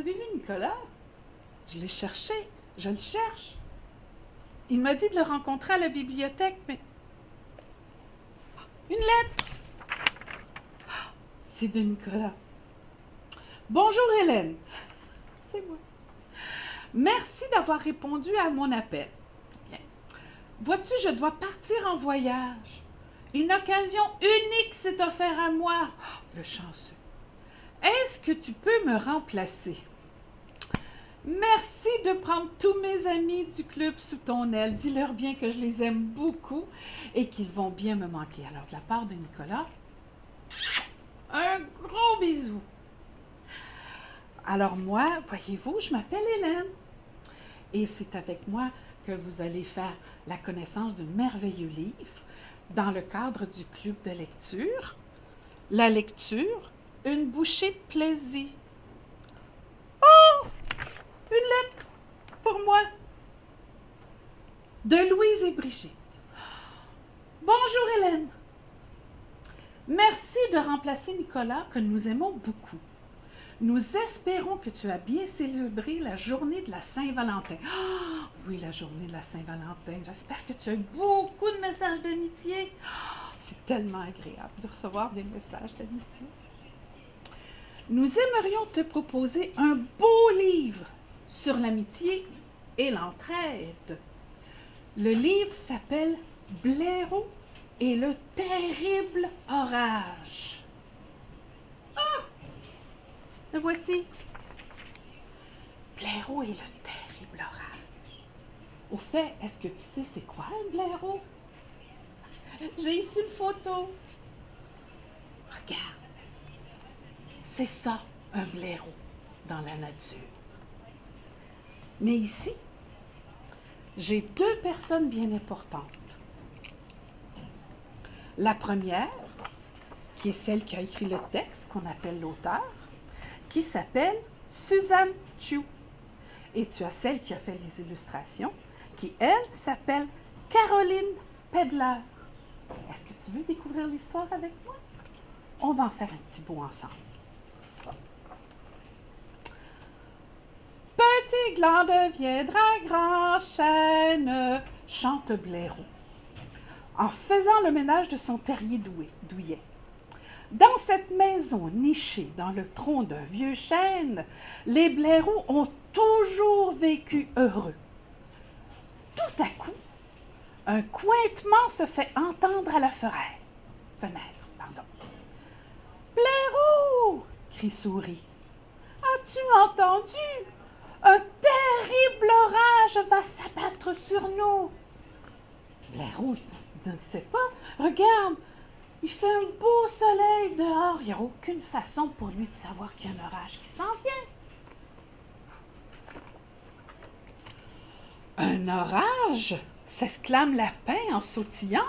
avez vu Nicolas? Je l'ai cherché. Je le cherche. Il m'a dit de le rencontrer à la bibliothèque, mais... Une lettre! C'est de Nicolas. Bonjour Hélène. C'est moi. Merci d'avoir répondu à mon appel. Bien. Vois-tu, je dois partir en voyage. Une occasion unique s'est offerte à moi. Oh, le chanceux. Est-ce que tu peux me remplacer? Merci de prendre tous mes amis du club sous ton aile. Dis-leur bien que je les aime beaucoup et qu'ils vont bien me manquer. Alors, de la part de Nicolas, un gros bisou. Alors moi, voyez-vous, je m'appelle Hélène. Et c'est avec moi que vous allez faire la connaissance de merveilleux livres dans le cadre du club de lecture. La lecture, une bouchée de plaisir. Oh! Une lettre pour moi. De Louise et Brigitte. Bonjour Hélène. Merci de remplacer Nicolas que nous aimons beaucoup. Nous espérons que tu as bien célébré la journée de la Saint-Valentin. Oh, oui, la journée de la Saint-Valentin. J'espère que tu as eu beaucoup de messages d'amitié. Oh, c'est tellement agréable de recevoir des messages d'amitié. Nous aimerions te proposer un beau livre sur l'amitié et l'entraide. Le livre s'appelle Blaireau et le terrible orage. Ah! Le voici. Blaireau et le terrible orage. Au fait, est-ce que tu sais c'est quoi un blaireau? J'ai ici une photo. Regarde. C'est ça, un blaireau dans la nature. Mais ici, j'ai deux personnes bien importantes. La première, qui est celle qui a écrit le texte, qu'on appelle l'auteur, qui s'appelle Suzanne Chu. Et tu as celle qui a fait les illustrations, qui, elle, s'appelle Caroline Pedler. Est-ce que tu veux découvrir l'histoire avec moi? On va en faire un petit bout ensemble. Petit gland deviendra grand chêne, chante Blaireau, en faisant le ménage de son terrier douillet. Dans cette maison nichée dans le tronc d'un vieux chêne, les blaireaux ont toujours vécu heureux. Tout à coup, un cointement se fait entendre à la fenêtre. Blaireau! Crie Souris. As-tu entendu? Un terrible orage va s'abattre sur nous. Blaireau, il ne sait pas. Regarde, il fait un beau soleil dehors. Il n'y a aucune façon pour lui de savoir qu'il y a un orage qui s'en vient. Un orage? S'exclame Lapin en sautillant.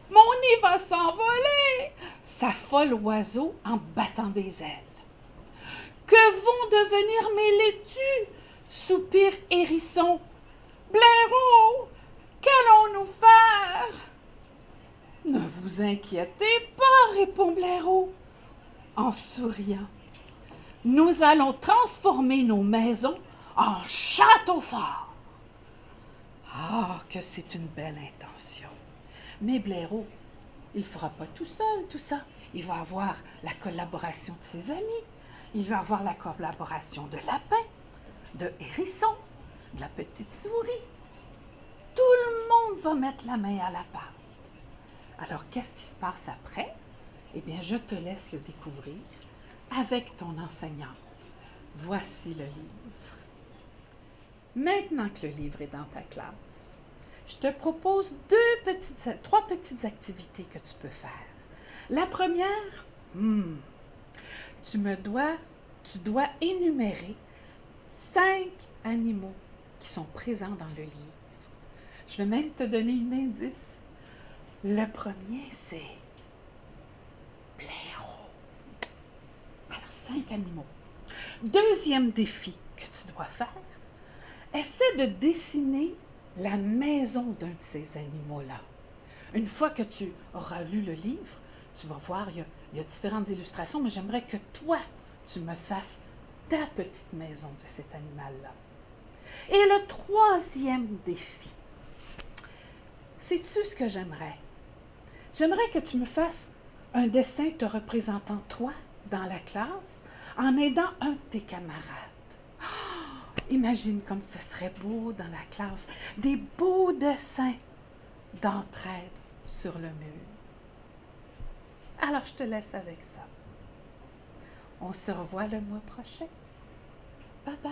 Mon nid va s'envoler! S'affole Oiseau en battant des ailes. Que vont devenir mes laitues? Soupire Hérisson. Blaireau, qu'allons-nous faire? Ne vous inquiétez pas, répond Blaireau en souriant. Nous allons transformer nos maisons en châteaux forts. Ah, que c'est une belle intention. Mais Blaireau, il ne fera pas tout seul tout ça. Il va avoir la collaboration de ses amis. Il va avoir la collaboration de Lapin, de Hérisson, de la petite souris. Tout le monde va mettre la main à la pâte. Alors, qu'est-ce qui se passe après? Eh bien, je te laisse le découvrir avec ton enseignante. Voici le livre. Maintenant que le livre est dans ta classe, je te propose trois petites activités que tu peux faire. La première, tu dois énumérer 5 animaux qui sont présents dans le livre. Je vais même te donner un indice. Le premier, c'est Blaireau. Alors, 5 animaux. Deuxième défi que tu dois faire, essaie de dessiner la maison d'un de ces animaux-là. Une fois que tu auras lu le livre, tu vas voir, il y a différentes illustrations, mais j'aimerais que toi, tu me fasses ta petite maison de cet animal-là. Et le troisième défi, sais-tu ce que j'aimerais? J'aimerais que tu me fasses un dessin te représentant toi dans la classe en aidant un de tes camarades. Imagine comme ce serait beau dans la classe, des beaux dessins d'entraide sur le mur. Alors, je te laisse avec ça. On se revoit le mois prochain. Bye bye.